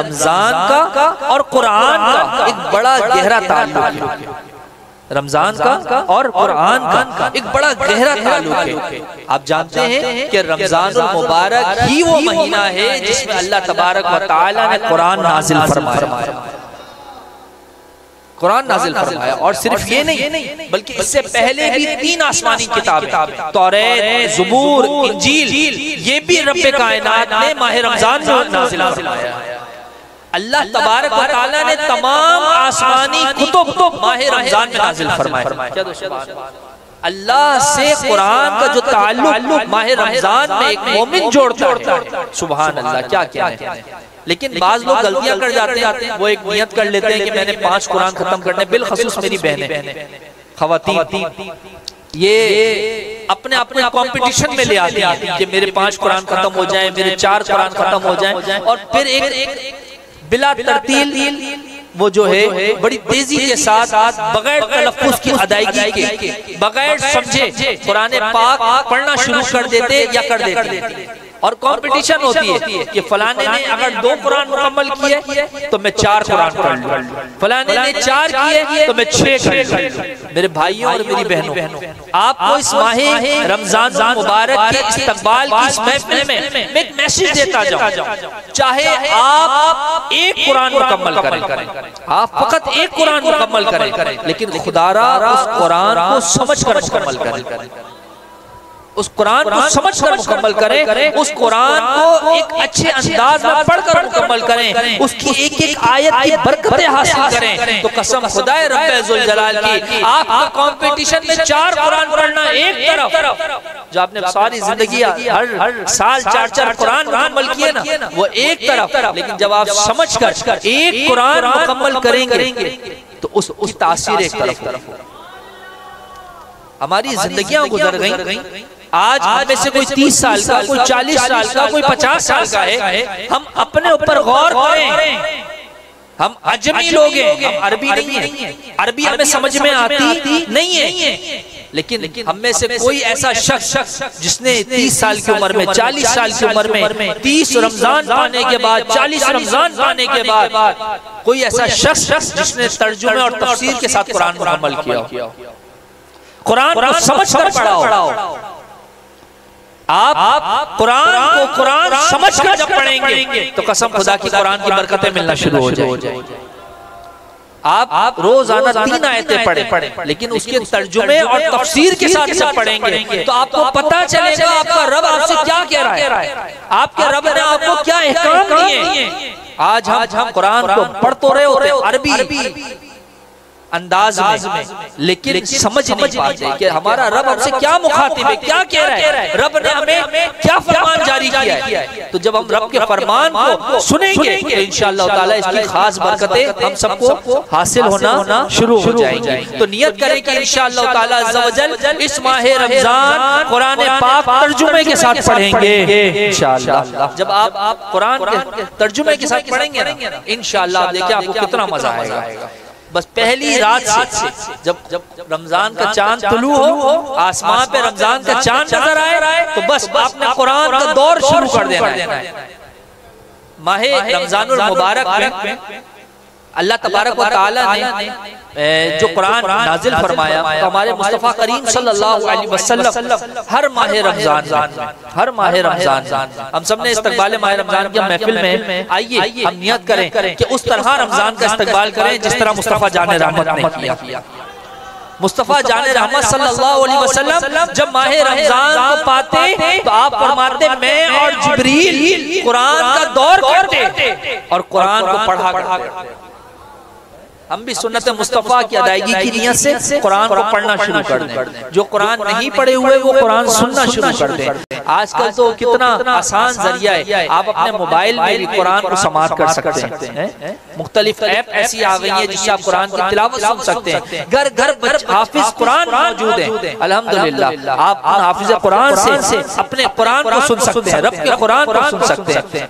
رمضان کا اور قرآن کا ایک بڑا گہرا تعلق ہے، رمضان کا اور قرآن کا ایک بڑا گہرا تعلق ہے۔ آپ جانتے ہیں کہ رمضان المبارک ہی وہ مہینہ ہے جس میں اللہ تبارک و تعالی نے قرآن نازل فرمایا، قرآن نازل فرمایا۔ اور صرف یہ نہیں بلکہ اس سے پہلے بھی 3 آسمانی کتابیں، توریت، زبور، انجیل، یہ بھی رب کائنات نے ماہ رمضان میں نازل فرمایا۔ اللہ تبارک و تعالی نے تمام آسمانی کتب ماہ رمضان میں نازل فرمایا۔ اللہ سے قرآن کا جو تعلق ماہ رمضان میں ایک مومن جوڑتا ہے، سبحان اللہ، کیا ہے۔ لیکن بعض لوگ غلطیاں کر جاتے ہیں، وہ ایک نیت کر لیتے ہیں کہ میں نے 5 قرآن ختم کرنے، بالخصوص میری بہنیں، خواتین، یہ اپنے کمپٹیشن میں لے آتی ہیں کہ میرے 5 قرآن ختم ہو جائیں، میرے 4 قرآن ختم ہو جائیں، اور پھر ایک بلا ترتیل وہ جو ہے بڑی تیزی کے ساتھ بغیر تلفظ کی ادائیگی کے، بغیر سمجھے قرآن پاک پڑھنا شروع کر دیتے یا کر دیتے، اور کمپٹیشن ہوتی ہے کہ فلانے نے اگر 2 قرآن مکمل کیے تو میں 4 قرآن پڑھ لوں، فلانے نے 4 کیے تو میں 6 کر لوں۔ میرے بھائیوں اور میری بہنوں، آپ کو اس ماہ رمضان مبارک کے استقبال کی اس محفل میں ایک میسیج دیتا جاؤں، چاہے آپ 1 قرآن مکمل کریں، آپ فقط 1 قرآن مکمل کریں، لیکن خدا را اس قرآن کو سمجھ کر مکمل کریں، اس قرآن کو سمجھ کر مکمل کریں، اس قرآن کو ایک اچھے انداز میں پڑھ کر مکمل کریں، اس کی ایک آیت کی برکتیں حاصل کریں۔ تو قسم خدا رب ذوالجلال کی، آپ کا کمپٹیشن میں 4 قرآن پڑھنا ایک طرف، جو آپ نے ساری زندگی ہر سال 4 قرآن مکمل کیے نا، وہ ایک طرف، لیکن جب آپ سمجھ کر 1 قرآن مکمل کریں گے تو اس کی تاثیر ایک طرف ہو۔ ہماری زندگیاں گزر گئیں، آج ہم میں سے کوئی 30 سال کا، کوئی 40 سال کا، کوئی 50 سال کا ہے، ہم اپنے اوپر غور کریں۔ ہم عجمی لوگ ہیں، ہم عربی نہیں ہیں، عربی ہمیں سمجھ میں آتی نہیں ہے، لیکن ہم میں سے کوئی ایسا شخص جس نے 30 سال کی عمر میں، 40 سال کی عمر میں، 30 رمضان پانے کے بعد، 40 رمضان پانے کے بعد، کوئی ایسا شخص جس نے ترجمے اور تفسیر کے ساتھ قرآن مکمل کیا، قرآن کو سمجھ کر پڑھا ہو۔ آپ قرآن سمجھ کر جب پڑھیں گے تو قسم خدا کی قرآن کی برکتیں ملنا شروع ہو جائیں۔ آپ روزانہ 3 آیتیں پڑھیں، لیکن اس کے ترجمے اور تفسیر کے ساتھ جب پڑھیں گے تو آپ کو پتہ چلے گا آپ کا رب آپ سے کیا کہہ رہا ہے، آپ کے رب نے آپ کو کیا احکام دیے ہیں۔ آج ہم قرآن کو پڑھ تو رہے ہوتے عربی انداز میں، لیکن سمجھ نہیں پاتے کہ ہمارا رب ہم سے کیا مخاطب ہے، کیا کہہ رہا ہے، رب نے ہمیں کیا فرمان جاری کیا ہے۔ تو جب ہم رب کے فرمان کو سنیں گے تو انشاءاللہ تعالی اس کی خاص برکتیں ہم سب کو حاصل ہونا شروع ہو جائیں گی۔ تو نیت کریں کہ انشاءاللہ تعالی عز و جل اس ماہ رمضان قرآن پاک ترجمے کے ساتھ پڑھیں گے انشاءاللہ۔ جب آپ قرآن کے ترجمے کے ساتھ پڑھیں گے نا، انشاءاللہ آپ دیکھیں آپ کو کتنا مزہ آئے گا۔ بس پہلی رات سے جب رمضان کا چاند طلوع ہو، آسمان پہ رمضان کا چاند نظر آئے تو بس آپ نے قرآن کا دور شروع کر دینا ہے۔ ماہ رمضان المبارک میں اللہ تبارک و تعالی نے جو قرآن نازل فرمایا تو ہمارے مصطفیٰ کریم صلی اللہ علیہ وسلم ہر ماہ رمضان ہم سب نے استقبال ماہ رمضان کی محفل میں آئیے ہم نیت کریں کہ اس طرح رمضان کا استقبال کریں جس طرح مصطفیٰ جان رحمت نے کیا۔ مصطفیٰ جان رحمت صلی اللہ علیہ وسلم جب ماہ رمضان کو پاتے تو آپ فرماتے میں اور جبریل قرآن کا دور کرتے اور قرآن کو پڑھا کرتے۔ ہم بھی سنت مصطفیٰ کی ادائیگی کی نیت سے قرآن کو پڑھنا شروع کر دیں۔ جو قرآن نہیں پڑھے ہوئے وہ قرآن سننا شروع کر دیں۔ آج کل تو کتنا آسان ذریعہ ہے، آپ اپنے موبائل میں بھی قرآن کو سماعت کر سکتے ہیں۔ مختلف ایپ ایسی آ گئی ہیں جس سے آپ قرآن کی تلاوت سن سکتے ہیں۔ گھر گھر حافظ قرآن موجود ہیں، الحمدللہ آپ حافظ قرآن سے اپنے قرآن کو سن سکتے ہیں، رب کے قرآن کو سن سکتے ہیں۔